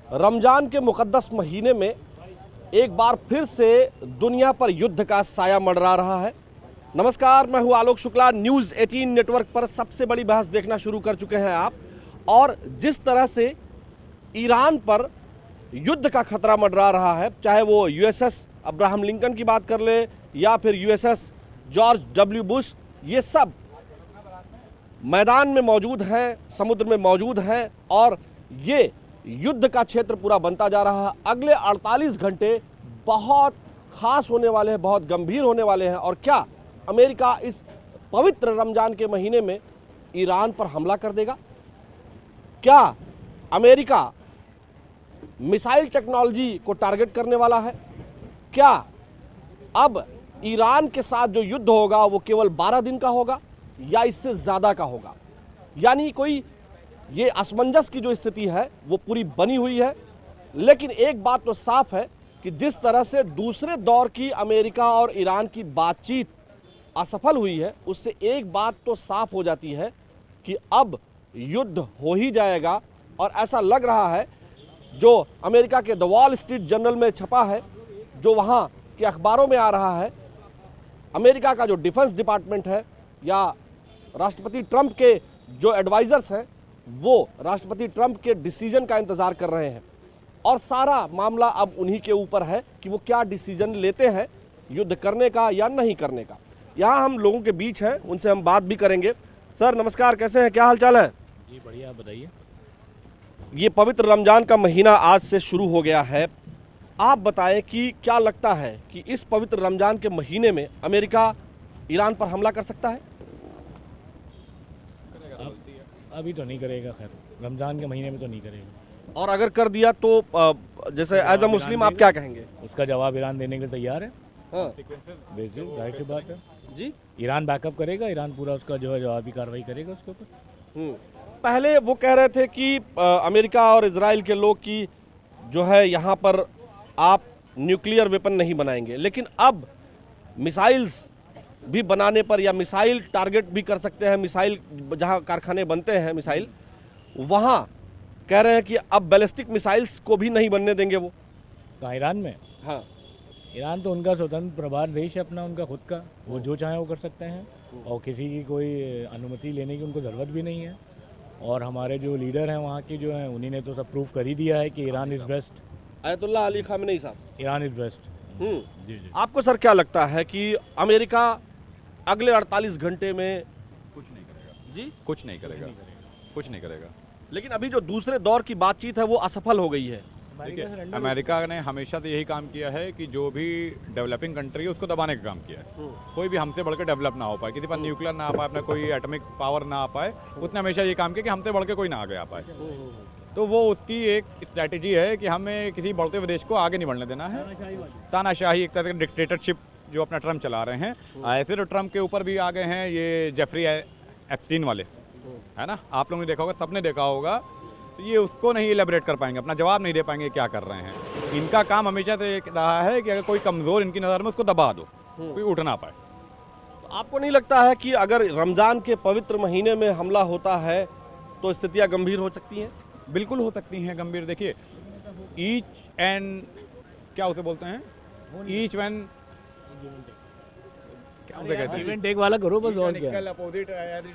रमजान के मुकद्दस महीने में एक बार फिर से दुनिया पर युद्ध का साया मंडरा रहा है। नमस्कार, मैं हूं आलोक शुक्ला। न्यूज़ 18 नेटवर्क पर सबसे बड़ी बहस देखना शुरू कर चुके हैं आप। और जिस तरह से ईरान पर युद्ध का खतरा मंडरा रहा है, चाहे वो यूएसएस अब्राहम लिंकन की बात कर ले या फिर यूएसएस जॉर्ज डब्ल्यू बुश, ये सब मैदान में मौजूद हैं, समुद्र में मौजूद हैं और ये युद्ध का क्षेत्र पूरा बनता जा रहा है। अगले 48 घंटे बहुत खास होने वाले हैं, बहुत गंभीर होने वाले हैं। और क्या अमेरिका इस पवित्र रमजान के महीने में ईरान पर हमला कर देगा? क्या अमेरिका मिसाइल टेक्नोलॉजी को टारगेट करने वाला है? क्या अब ईरान के साथ जो युद्ध होगा वो केवल 12 दिन का होगा या इससे ज़्यादा का होगा? यानी कोई ये असमंजस की जो स्थिति है वो पूरी बनी हुई है। लेकिन एक बात तो साफ है कि जिस तरह से दूसरे दौर की अमेरिका और ईरान की बातचीत असफल हुई है, उससे एक बात तो साफ हो जाती है कि अब युद्ध हो ही जाएगा। और ऐसा लग रहा है, जो अमेरिका के द वॉल स्ट्रीट जर्नल में छपा है, जो वहाँ के अखबारों में आ रहा है, अमेरिका का जो डिफेंस डिपार्टमेंट है या राष्ट्रपति ट्रंप के जो एडवाइजर्स हैं, वो राष्ट्रपति ट्रंप के डिसीजन का इंतज़ार कर रहे हैं। और सारा मामला अब उन्हीं के ऊपर है कि वो क्या डिसीजन लेते हैं, युद्ध करने का या नहीं करने का। यहाँ हम लोगों के बीच हैं, उनसे हम बात भी करेंगे। सर नमस्कार, कैसे हैं, क्या हाल चाल है? जी बढ़िया, आप बताइए। ये पवित्र रमजान का महीना आज से शुरू हो गया है। आप बताएं कि क्या लगता है कि इस पवित्र रमजान के महीने में अमेरिका ईरान पर हमला कर सकता है? अभी तो नहीं करेगा, खैर रमज़ान के महीने में तो नहीं करेगा। और अगर कर दिया तो जैसे एज अ मुस्लिम आप क्या कहेंगे? उसका जवाब ईरान देने के लिए तैयार है। हाँ बेसिक जाहिर सी बात है जी, ईरान बैकअप करेगा, ईरान पूरा उसका जो है जवाबी कार्रवाई करेगा उसके ऊपर। पहले वो कह रहे थे कि अमेरिका और इजराइल के लोग की जो है यहाँ पर आप न्यूक्लियर वेपन नहीं बनाएंगे, लेकिन अब मिसाइल्स भी बनाने पर या मिसाइल टारगेट भी कर सकते हैं। मिसाइल जहाँ कारखाने बनते हैं मिसाइल, वहाँ कह रहे हैं कि अब बैलिस्टिक मिसाइल्स को भी नहीं बनने देंगे वो। कहाँ, ईरान में? हाँ, ईरान तो उनका स्वतंत्र प्रभार देश है अपना, उनका खुद का, वो जो चाहे वो कर सकते हैं और किसी की कोई अनुमति लेने की उनको ज़रूरत भी नहीं है। और हमारे जो लीडर हैं वहाँ के जो हैं, उन्हीं ने तो सब प्रूफ कर ही दिया है कि Iran is best. Ayatollah Ali Khamenei साहब, ईरान इज़ बेस्ट। जी जी। आपको सर क्या लगता है कि अमेरिका अगले 48 घंटे में कुछ नहीं करेगा जी कुछ नहीं करेगा कुछ नहीं करेगा। लेकिन अभी जो दूसरे दौर की बातचीत है वो असफल हो गई है। देखिए, अमेरिका ने हमेशा तो यही काम किया है कि जो भी डेवलपिंग कंट्री है उसको दबाने का काम किया है। कोई भी हमसे बढ़कर डेवलप ना हो पाए, किसी पर न्यूक्लियर ना आ पाए, अपना कोई एटॉमिक पावर ना आ पाए, उसने हमेशा ये काम किया कि हमसे बढ़ के कोई ना आगे आ पाए। तो वो उसकी एक स्ट्रैटेजी है कि हमें किसी बढ़ते हुए देश को आगे नहीं बढ़ने देना है। तानाशाही, एक तरह का डिक्टेटरशिप जो अपना ट्रम्प चला रहे हैं। ऐसे तो ट्रम्प के ऊपर भी आ गए हैं ये जेफरी एप्स्टीन वाले, है ना, आप लोगों ने देखा होगा, सबने देखा होगा। तो ये उसको नहीं इलेबरेट कर पाएंगे, अपना जवाब नहीं दे पाएंगे क्या कर रहे हैं। इनका काम हमेशा से रहा है कि अगर कोई कमज़ोर इनकी नज़र में उसको दबा दो, कोई उठ ना पाए। तो आपको नहीं लगता है कि अगर रमज़ान के पवित्र महीने में हमला होता है तो स्थितियां गंभीर हो सकती हैं? बिल्कुल हो सकती हैं गंभीर। देखिए, ईच एंड क्या उसे बोलते हैं, ईच वन क्या उसे कहते हैं, इवेंट टेक वाला करो बस, और क्या। अपोजिट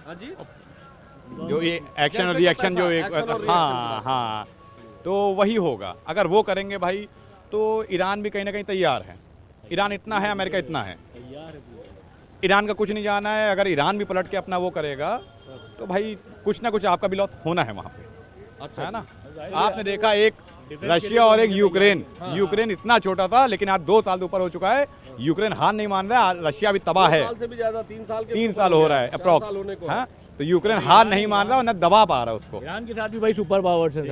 हाँ जी, जो ये एक्शन और रिएक्शन जो एक, हाँ हाँ, तो वही होगा। अगर वो करेंगे भाई तो ईरान भी कहीं ना कहीं तैयार है। ईरान इतना है, अमेरिका इतना है, ईरान का कुछ नहीं जाना है। अगर ईरान भी पलट के अपना वो करेगा तो भाई कुछ ना कुछ आपका भी लॉस होना है वहाँ पे, अच्छा है ना। आपने देखा एक रशिया और एक यूक्रेन, यूक्रेन इतना छोटा था लेकिन आज 2 साल से ऊपर हो चुका है। यूक्रेन हार नहीं मान रहा है, रशिया भी तबाह है। 2 साल से भी ज्यादा, 3 साल हो रहा है अप्रॉक्स, हाँ। तो यूक्रेन हार नहीं मान रहा और न दबा पा रहा उसको। ईरान के साथ भी भाई सुपर पावर्स हैं,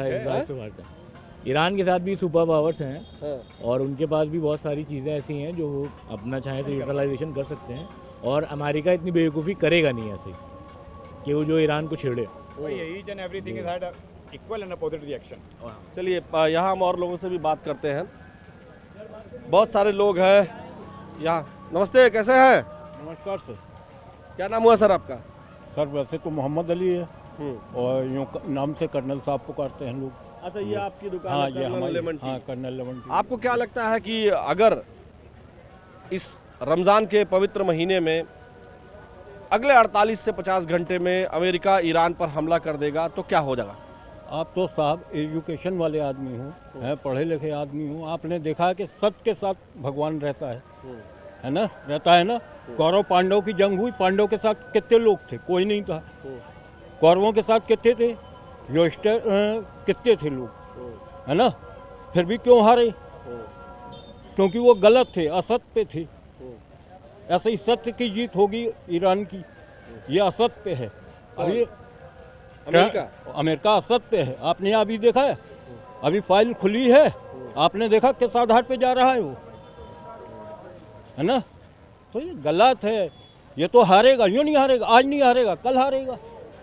ईरान के साथ भी सुपर पावर्स हैं और उनके पास भी बहुत सारी चीज़ें ऐसी हैं जो वो अपना चाहे तो यूटिलाइजेशन कर सकते हैं। और अमेरिका इतनी बेवकूफ़ी करेगा नहीं ऐसे कि वो जो ईरान को छेड़े। Equal and opposite reaction. चलिए यहाँ हम और लोगों से भी बात करते हैं। बहुत सारे लोग हैं यहाँ। नमस्ते, कैसे हैं? नमस्कार सर। क्या नाम हुआ सर आपका? सर वैसे तो मोहम्मद अली है और यूँ नाम से कर्नल साहब पुकारते हैं लोग। अच्छा, ये आपकी दुकान हाँ है, ये कर्नल हमारी, लेमन टी। हाँ कर्नल लेमन टी। आपको क्या लगता है कि अगर इस रमज़ान के पवित्र महीने में अगले 48 से 50 घंटे में अमेरिका ईरान पर हमला कर देगा तो क्या हो जाएगा? आप तो साहब एजुकेशन वाले आदमी हो, हैं पढ़े लिखे आदमी हो, आपने देखा है कि सत्य के साथ भगवान रहता है ना, रहता है ना। कौरव पांडव की जंग हुई, पांडव के साथ कितने लोग थे? कोई नहीं था। कौरवों के साथ कितने थे? योष्टर कितने थे लोग, है ना? फिर भी क्यों हारे? क्योंकि वो गलत थे, असत्य पे थे। ऐसे ही सत्य की जीत होगी ईरान की, ये असत्य पे है। अब ये अमेरिका असत्य पे है। आपने अभी देखा है, अभी फाइल खुली है, आपने देखा किस आधार पे जा रहा है वो, है ना? तो ये गलत है। ये तो हारेगा, यूँ नहीं हारेगा, आज नहीं हारेगा, कल हारेगा।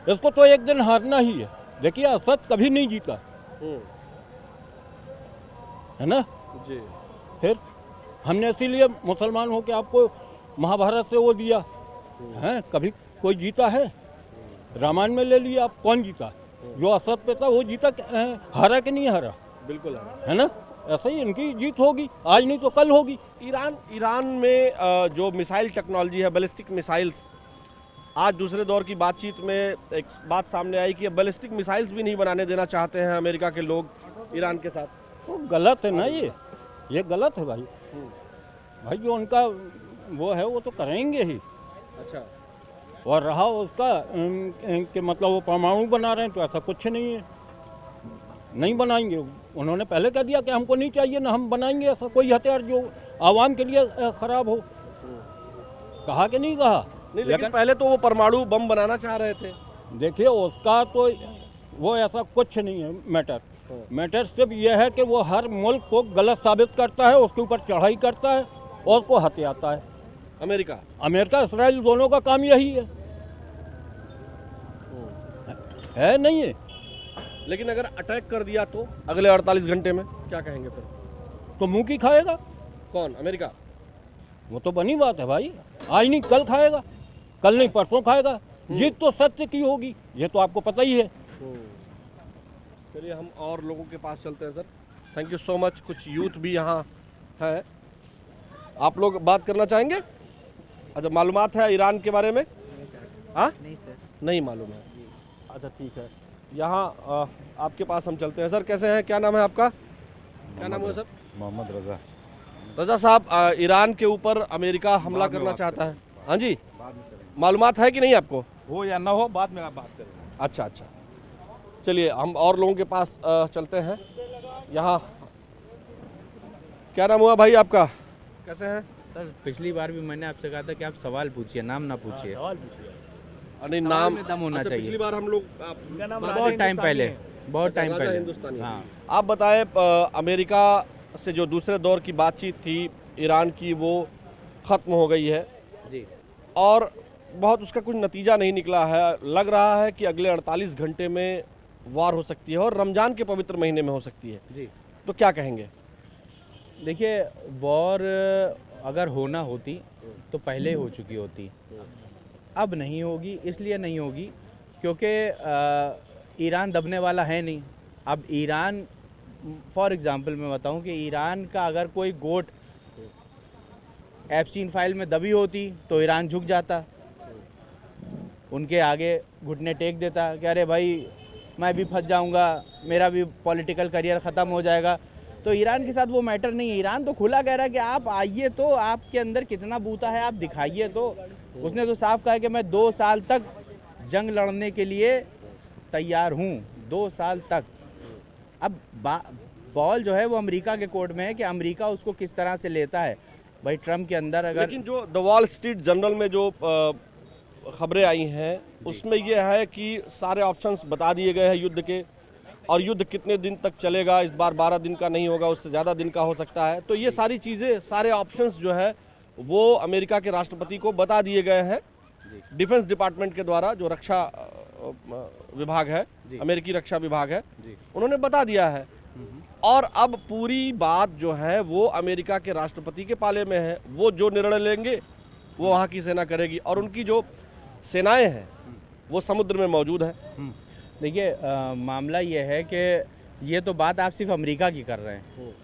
इसको तो एक दिन हारना ही है। देखिए असत्य कभी नहीं जीता, है ना? जी। फिर हमने इसीलिए मुसलमान हो के आपको महाभारत से वो दिया है। कभी कोई जीता है? रामायण में ले लिया आप, कौन जीता? जो असत पे था वो जीता, हारा कि नहीं हारा? बिल्कुल है ना? ऐसे ही इनकी जीत होगी, आज नहीं तो कल होगी। ईरान में जो मिसाइल टेक्नोलॉजी है, बैलिस्टिक मिसाइल्स, आज दूसरे दौर की बातचीत में एक बात सामने आई कि बैलिस्टिक मिसाइल्स भी नहीं बनाने देना चाहते हैं अमेरिका के लोग ईरान के साथ। तो गलत है ना, ये गलत है भाई। भाई जो उनका वो है वो तो करेंगे ही। अच्छा। और रहा उसका कि मतलब वो परमाणु बना रहे हैं, तो ऐसा कुछ नहीं है, नहीं बनाएंगे। उन्होंने पहले कह दिया कि हमको नहीं चाहिए ना, हम बनाएंगे ऐसा कोई हथियार जो आवाम के लिए खराब हो। कहा कि नहीं कहा? नहीं, लेकिन पहले तो वो परमाणु बम बनाना चाह रहे थे। देखिए उसका तो वो ऐसा कुछ नहीं है मैटर। मैटर सिर्फ यह है कि वो हर मुल्क को गलत साबित करता है, उसके ऊपर चढ़ाई करता है और उसको हथियाता है। अमेरिका इसराइल दोनों का काम यही है नहीं है? लेकिन अगर अटैक कर दिया तो अगले 48 घंटे में क्या कहेंगे फिर? तो मुंह की खाएगा कौन? अमेरिका। वो तो बनी बात है भाई, आज नहीं कल खाएगा, कल नहीं परसों खाएगा। जीत तो सत्य की होगी, ये तो आपको पता ही है। चलिए हम और लोगों के पास चलते हैं sir. Thank you so much. कुछ यूथ भी यहाँ है, आप लोग बात करना चाहेंगे? अच्छा, मालूमात है ईरान के बारे में? हाँ नहीं सर, नहीं मालूम है। अच्छा ठीक है, यहाँ आपके पास हम चलते हैं। सर कैसे हैं, क्या नाम है आपका? क्या नाम है सर? मोहम्मद रजा। रजा साहब, ईरान के ऊपर अमेरिका हमला करना चाहता है, हाँ जी, मालूमात है कि नहीं आपको? हो या ना हो, बाद में आप बात करें। अच्छा अच्छा, चलिए हम और लोगों के पास चलते हैं। यहाँ क्या नाम हुआ भाई आपका, कैसे हैं? सर पिछली बार भी मैंने आपसे कहा था कि आप सवाल पूछिए, नाम ना पूछिए। नहीं नाम में दम होना अच्छा, चाहिए। पिछली बार हम लोग बहुत टाइम पहले, बहुत टाइम राजा पहले। हिंदुस्तानी। हाँ, आप बताएं, अमेरिका से जो दूसरे दौर की बातचीत थी ईरान की, वो ख़त्म हो गई है जी। और बहुत उसका कुछ नतीजा नहीं निकला है। लग रहा है कि अगले 48 घंटे में वार हो सकती है और रमज़ान के पवित्र महीने में हो सकती है। जी तो क्या कहेंगे? देखिए, वॉर अगर होना होती तो पहले हो चुकी होती, अब नहीं होगी। इसलिए नहीं होगी क्योंकि ईरान दबने वाला है नहीं। अब ईरान, फॉर एग्ज़ाम्पल मैं बताऊं कि ईरान का अगर कोई गोट एप्सिन फाइल में दबी होती तो ईरान झुक जाता, उनके आगे घुटने टेक देता कि अरे भाई मैं भी फंस जाऊंगा, मेरा भी पॉलिटिकल करियर ख़त्म हो जाएगा। तो ईरान के साथ वो मैटर नहीं है। ईरान तो खुला कह रहा है कि आप आइए, तो आपके अंदर कितना बूता है आप दिखाइए। तो उसने तो साफ कहा है कि मैं 2 साल तक जंग लड़ने के लिए तैयार हूँ, 2 साल तक। अब बॉल जो है वो अमेरिका के कोर्ट में है कि अमेरिका उसको किस तरह से लेता है। भाई ट्रम्प के अंदर अगर, लेकिन जो द वॉल स्ट्रीट जर्नल में जो खबरें आई हैं उसमें यह है कि सारे ऑप्शंस बता दिए गए हैं युद्ध के, और युद्ध कितने दिन तक चलेगा, इस बार 12 दिन का नहीं होगा, उससे ज़्यादा दिन का हो सकता है। तो ये सारी चीज़ें, सारे ऑप्शंस जो है वो अमेरिका के राष्ट्रपति को बता दिए गए हैं डिफेंस डिपार्टमेंट के द्वारा, जो रक्षा विभाग है, अमेरिकी रक्षा विभाग है, उन्होंने बता दिया है। और अब पूरी बात जो है वो अमेरिका के राष्ट्रपति के पाले में है। वो जो निर्णय लेंगे वो वहाँ की सेना करेगी, और उनकी जो सेनाएं हैं वो समुद्र में मौजूद है। देखिए मामला ये है कि ये तो बात आप सिर्फ अमेरिका की कर रहे हैं।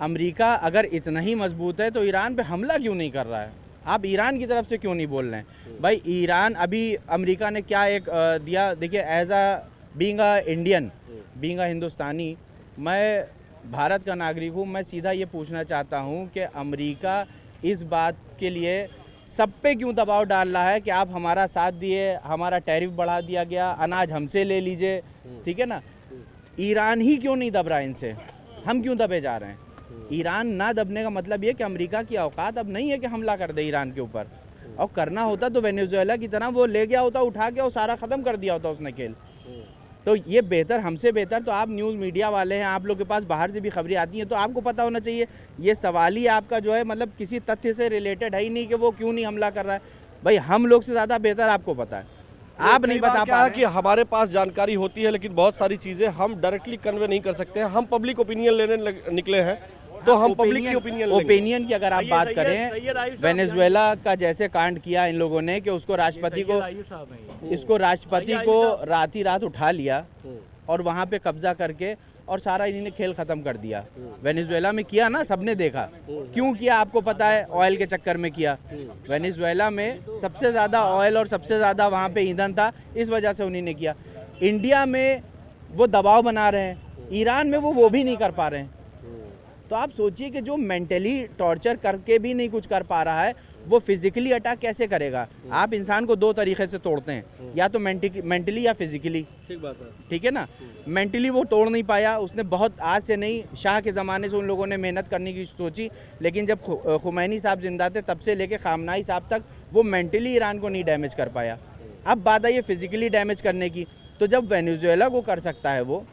अमेरिका अगर इतना ही मजबूत है तो ईरान पे हमला क्यों नहीं कर रहा है? आप ईरान की तरफ से क्यों नहीं बोल रहे हैं? भाई ईरान अभी अमेरिका ने क्या एक दिया, देखिए as a being a Indian, being a Hindustani, मैं भारत का नागरिक हूँ, मैं सीधा ये पूछना चाहता हूँ कि अमेरिका इस बात के लिए सब पे क्यों दबाव डाल रहा है कि आप हमारा साथ दिए, हमारा टैरिफ बढ़ा दिया गया, अनाज हमसे ले लीजिए, ठीक है ना? ईरान ही क्यों नहीं दब रहा है इनसे, हम क्यों दबे जा रहे हैं? ईरान ना दबने का मतलब ये कि अमेरिका की औकात अब नहीं है कि हमला कर दे ईरान के ऊपर, और करना होता तो वेनेजुएला की तरह वो ले गया होता, उठा के और सारा ख़त्म कर दिया होता उसने खेल। तो ये बेहतर, हमसे बेहतर तो आप न्यूज़ मीडिया वाले हैं, आप लोग के पास बाहर से भी खबरें आती हैं, तो आपको पता होना चाहिए। ये सवाल ही आपका जो है मतलब किसी तथ्य से रिलेटेड है ही नहीं कि वो क्यों नहीं हमला कर रहा है। भाई हम लोग से ज़्यादा बेहतर आपको पता है, आप नहीं बता क्या पा है रहे कि हमारे पास जानकारी होती है लेकिन बहुत सारी चीजें हम डायरेक्टली कन्वे नहीं कर सकते हैं। हम पब्लिक ओपिनियन लेने निकले हैं तो हम पब्लिक की ओपिनियन की अगर आप बात करें, वेनेजुएला का जैसे कांड किया इन लोगों ने कि उसको इसको राष्ट्रपति को रात ही रात उठा लिया और वहाँ पे कब्जा करके और सारा इन्होंने खेल खत्म कर दिया। वेनेजुएला में किया ना, सबने देखा। क्यों किया आपको पता है? ऑयल के चक्कर में किया। वेनेजुएला में सबसे ज़्यादा ऑयल और सबसे ज़्यादा वहाँ पे ईंधन था, इस वजह से उन्होंने किया। इंडिया में वो दबाव बना रहे हैं, ईरान में वो भी नहीं कर पा रहे हैं। तो आप सोचिए कि जो मेंटली टॉर्चर करके भी नहीं कुछ कर पा रहा है, वो फिजिकली अटैक कैसे करेगा? आप इंसान को दो तरीके से तोड़ते हैं, या तो मेंटली या फिजिकली। ठीक बात है, ठीक है ना? मेंटली वो तोड़ नहीं पाया उसने, बहुत आज से नहीं, शाह के ज़माने से उन लोगों ने मेहनत करने की सोची, लेकिन जब खुमैनी साहब जिंदा थे तब से लेके खामनाई साहब तक वो मेंटली ईरान को नहीं डैमेज कर पाया। अब बात आई है फिजिकली डैमेज करने की, तो जब वेनेजुएला को कर सकता है वो,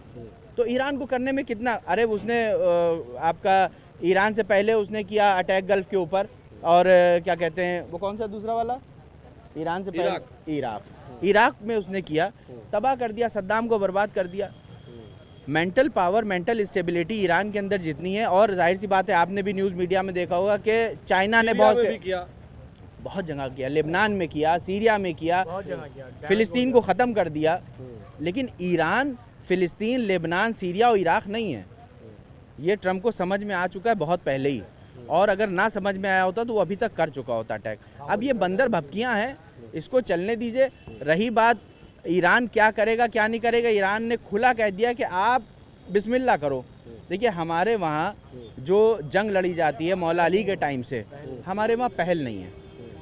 तो ईरान को करने में कितना, अरे उसने आपका ईरान से पहले उसने किया अटैक गल्फ के ऊपर, और क्या कहते हैं वो कौन सा दूसरा वाला, ईरान से पहले इराक में उसने किया, तबाह कर दिया, सद्दाम को बर्बाद कर दिया। Mental power, mental stability Iran के अंदर जितनी है, और जाहिर सी बात है आपने भी न्यूज़ मीडिया में देखा होगा कि चाइना ने बहुत जगह किया, लेबनान में किया, सीरिया में किया, फिलिस्तीन को ख़त्म कर दिया। लेकिन ईरान, फिलिस्तीन, लेबनान, सीरिया और इराक नहीं है। ये ट्रम्प को समझ में आ चुका है बहुत पहले ही, और अगर ना समझ में आया होता तो वो अभी तक कर चुका होता अटैक। अब ये बंदर भपकियाँ हैं, इसको चलने दीजिए। रही बात ईरान क्या करेगा क्या नहीं करेगा, ईरान ने खुला कह दिया कि आप बिस्मिल्लाह करो। देखिए हमारे वहाँ जो जंग लड़ी जाती है मौला अली के टाइम से, हमारे वहाँ पहल नहीं है।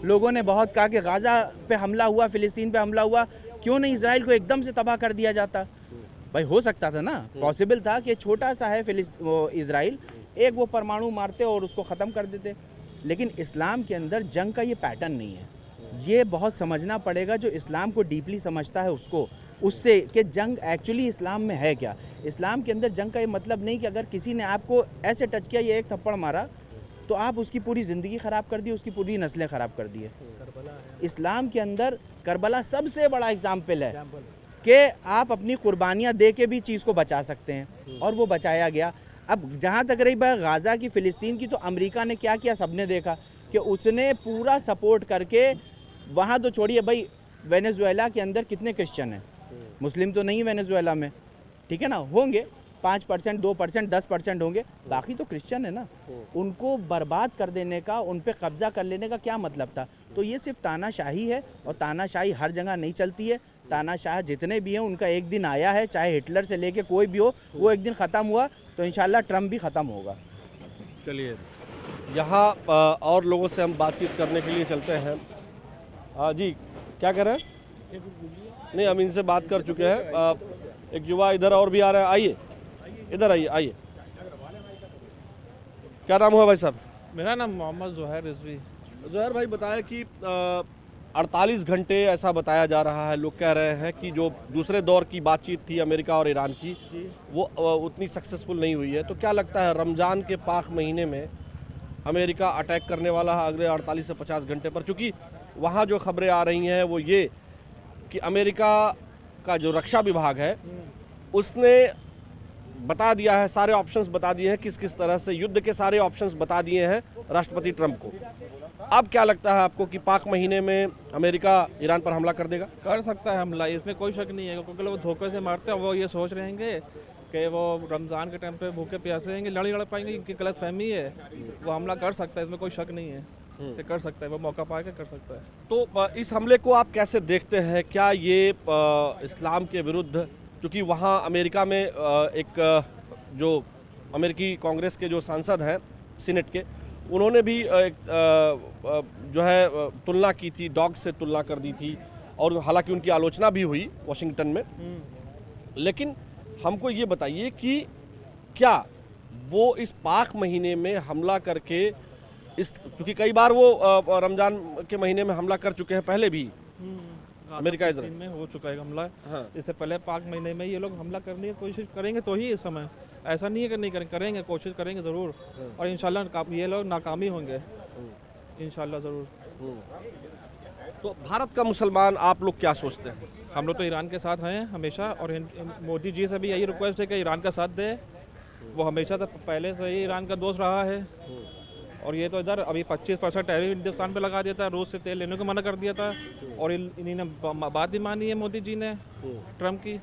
लोगों ने बहुत कहा कि गाज़ा पे हमला हुआ, फ़िलिस्तीन पे हमला हुआ, क्यों नहीं इजराइल को एकदम से तबाह कर दिया जाता? भाई हो सकता था ना, पॉसिबल था कि छोटा सा है इजराइल, एक वो परमाणु मारते और उसको ख़त्म कर देते। लेकिन इस्लाम के अंदर जंग का ये पैटर्न नहीं है। ये बहुत समझना पड़ेगा, जो इस्लाम को डीपली समझता है उसको, उससे कि जंग एक्चुअली इस्लाम में है क्या। इस्लाम के अंदर जंग का ये मतलब नहीं कि अगर किसी ने आपको ऐसे टच किया, ये एक थप्पड़ मारा, तो आप उसकी पूरी ज़िंदगी ख़राब कर दी, उसकी पूरी नस्लें ख़राब कर दी है। इस्लाम के अंदर करबला सबसे बड़ा एग्जाम्पल है कि आप अपनी कुर्बानियाँ दे के भी चीज़ को बचा सकते हैं, और वो बचाया गया। अब जहाँ तक रही बात गाज़ा की, फ़िलिस्तीन की, तो अमेरिका ने क्या किया सबने देखा कि उसने पूरा सपोर्ट करके, वहाँ तो छोड़िए भाई, वेनेजुएला के अंदर कितने क्रिश्चियन हैं, मुस्लिम तो नहीं वेनेजुएला में, ठीक है ना, होंगे 5%, 2%, 10% होंगे, बाकी तो क्रिश्चियन है ना। उनको बर्बाद कर देने का, उन पे कब्जा कर लेने का क्या मतलब था? तो ये सिर्फ तानाशाही है, और तानाशाही हर जगह नहीं चलती है। तानाशाह जितने भी हैं उनका एक दिन आया है, चाहे हिटलर से लेके कोई भी हो, वो एक दिन ख़त्म हुआ, तो इंशाल्लाह ट्रम्प भी ख़त्म होगा। चलिए यहाँ और लोगों से हम बातचीत करने के लिए चलते हैं। जी क्या कह रहे हैं? नहीं, हम इनसे बात कर चुके हैं। एक युवा इधर और भी आ रहा है, आइए इधर आइए, आइए। क्या नाम हुआ भाई साहब? मेरा नाम मोहम्मद ज़ुहैर रिजवी। ज़ुहैर भाई बताया कि 48 घंटे ऐसा बताया जा रहा है, लोग कह रहे हैं कि जो दूसरे दौर की बातचीत थी अमेरिका और ईरान की, वो उतनी सक्सेसफुल नहीं हुई है। तो क्या लगता है रमज़ान के पाक महीने में अमेरिका अटैक करने वाला है अगले 48 से 50 घंटे पर? चूँकि वहाँ जो खबरें आ रही हैं वो ये कि अमेरिका का जो रक्षा विभाग है उसने बता दिया है, सारे ऑप्शंस बता दिए हैं, किस किस तरह से युद्ध के सारे ऑप्शंस बता दिए हैं राष्ट्रपति ट्रंप को। अब क्या लगता है आपको कि पाक महीने में अमेरिका ईरान पर हमला कर देगा? कर सकता है हमला, इसमें कोई शक नहीं है, क्योंकि वो धोखे से मारते हैं। वो ये सोच रहे हैं कि वो रमज़ान के टाइम पे भूखे प्यासे हैं, लड़ लड़ पाएंगे, इनकी गलत फहमी है। वो हमला कर सकता है, इसमें कोई शक नहीं है कि कर सकता है, वो मौका पा के कर सकता है। तो इस हमले को आप कैसे देखते हैं? क्या ये इस्लाम के विरुद्ध, चूँकि वहाँ अमेरिका में एक जो अमेरिकी कांग्रेस के जो सांसद हैं सीनेट के, उन्होंने भी जो है तुलना की थी, डॉग से तुलना कर दी थी, और हालांकि उनकी आलोचना भी हुई वाशिंगटन में। लेकिन हमको ये बताइए कि क्या वो इस पाक महीने में हमला करके, इस क्योंकि कई बार वो रमज़ान के महीने में हमला कर चुके हैं पहले भी अमेरिका इजराइल में हो चुका है हमला। हाँ। इससे पहले पाक महीने में ये लोग हमला करने की कोशिश करेंगे तो ही इस समय, ऐसा नहीं है कि नहीं करेंगे, कोशिश करेंगे ज़रूर, और इंशाल्लाह ये लोग नाकामी होंगे इंशाल्लाह ज़रूर। तो भारत का मुसलमान आप लोग क्या सोचते हैं? हम लोग तो ईरान के साथ हैं हमेशा, और मोदी जी से भी यही रिक्वेस्ट है कि ईरान का साथ दे। वो हमेशा से पहले से ही ईरान का दोस्त रहा है, और ये तो इधर अभी 25% टैरिफ हिंदुस्तान पे लगा दिया था, रूस से तेल लेने को मना कर दिया था, और इन्हीं ने बात भी मानी है मोदी जी ने ट्रम्प की।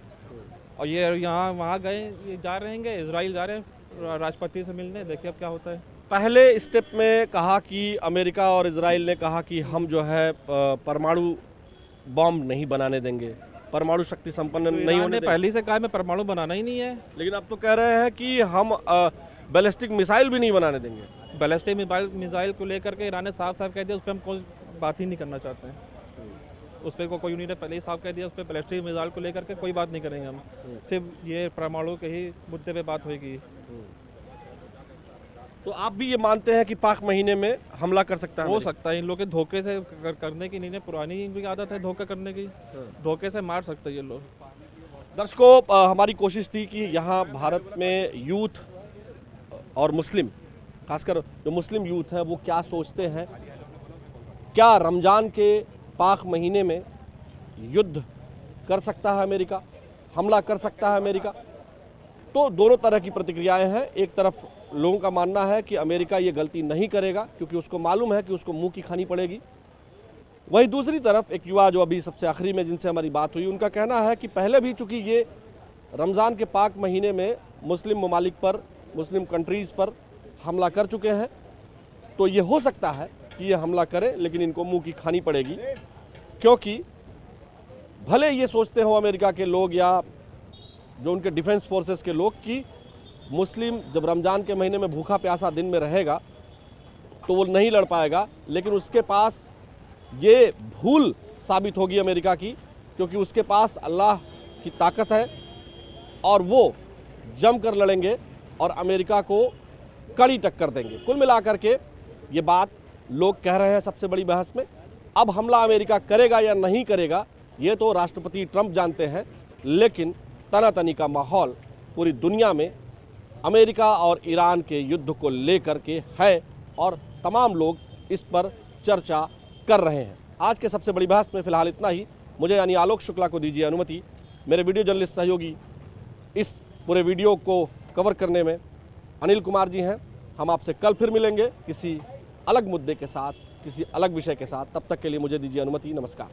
और ये यहाँ वहाँ गए, ये जा रहेंगे इजराइल जा रहे हैं राष्ट्रपति से मिलने, देखिए अब क्या होता है। पहले स्टेप में कहा कि अमेरिका और इजराइल ने कहा कि हम जो है परमाणु बॉम्ब नहीं बनाने देंगे, परमाणु शक्ति संपन्न नहीं होने देंगे। पहले से कहा मैं परमाणु बनाना ही नहीं है, लेकिन अब तो कह रहे हैं कि हम बैलिस्टिक मिसाइल भी नहीं बनाने देंगे। बैलिस्टिक मिसाइल को लेकर के ईरान ने साफ साफ कह दिया, उस पर हम कोई बात ही नहीं करना चाहते हैं। उस पर कोई उन्हीं ने पहले ही साफ कह दिया, उस पर बैलिस्टिक मिसाइल को लेकर के कोई बात नहीं करेंगे हम, सिर्फ ये परमाणु के ही मुद्दे पे बात होगी। तो आप भी ये मानते हैं कि पाक महीने में हमला कर सकता है? हो सकता है, इन लोग के धोखे से करने की, इन्हें पुरानी इनकी आदत है धोखा करने की, धोखे से मार सकते हैं ये लोग। दर्शकों, हमारी कोशिश थी कि यहाँ भारत में यूथ और मुस्लिम, खासकर जो मुस्लिम यूथ है वो क्या सोचते हैं, क्या रमज़ान के पाक महीने में युद्ध कर सकता है अमेरिका, हमला कर सकता है अमेरिका? तो दोनों तरह की प्रतिक्रियाएं हैं। एक तरफ लोगों का मानना है कि अमेरिका ये गलती नहीं करेगा क्योंकि उसको मालूम है कि उसको मुंह की खानी पड़ेगी। वहीं दूसरी तरफ एक युवा जो अभी सबसे आखिरी में जिनसे हमारी बात हुई, उनका कहना है कि पहले भी चूँकि ये रमज़ान के पाक महीने में मुस्लिम ममालिक पर, मुस्लिम कंट्रीज़ पर हमला कर चुके हैं, तो ये हो सकता है कि ये हमला करें, लेकिन इनको मुंह की खानी पड़ेगी। क्योंकि भले ये सोचते हो अमेरिका के लोग या जो उनके डिफेंस फोर्सेस के लोग कि मुस्लिम जब रमज़ान के महीने में भूखा प्यासा दिन में रहेगा तो वो नहीं लड़ पाएगा, लेकिन उसके पास ये भूल साबित होगी अमेरिका की, क्योंकि उसके पास अल्लाह की ताकत है और वो जम कर लड़ेंगे और अमेरिका को कड़ी टक्कर देंगे। कुल मिलाकर के ये बात लोग कह रहे हैं सबसे बड़ी बहस में। अब हमला अमेरिका करेगा या नहीं करेगा ये तो राष्ट्रपति ट्रंप जानते हैं, लेकिन तनातनी का माहौल पूरी दुनिया में अमेरिका और ईरान के युद्ध को लेकर के है और तमाम लोग इस पर चर्चा कर रहे हैं। आज के सबसे बड़ी बहस में फिलहाल इतना ही। मुझे यानी आलोक शुक्ला को दीजिए अनुमति। मेरे वीडियो जर्नलिस्ट सहयोगी इस पूरे वीडियो को कवर करने में अनिल कुमार जी हैं। हम आपसे कल फिर मिलेंगे किसी अलग मुद्दे के साथ, किसी अलग विषय के साथ। तब तक के लिए मुझे दीजिए अनुमति। नमस्कार।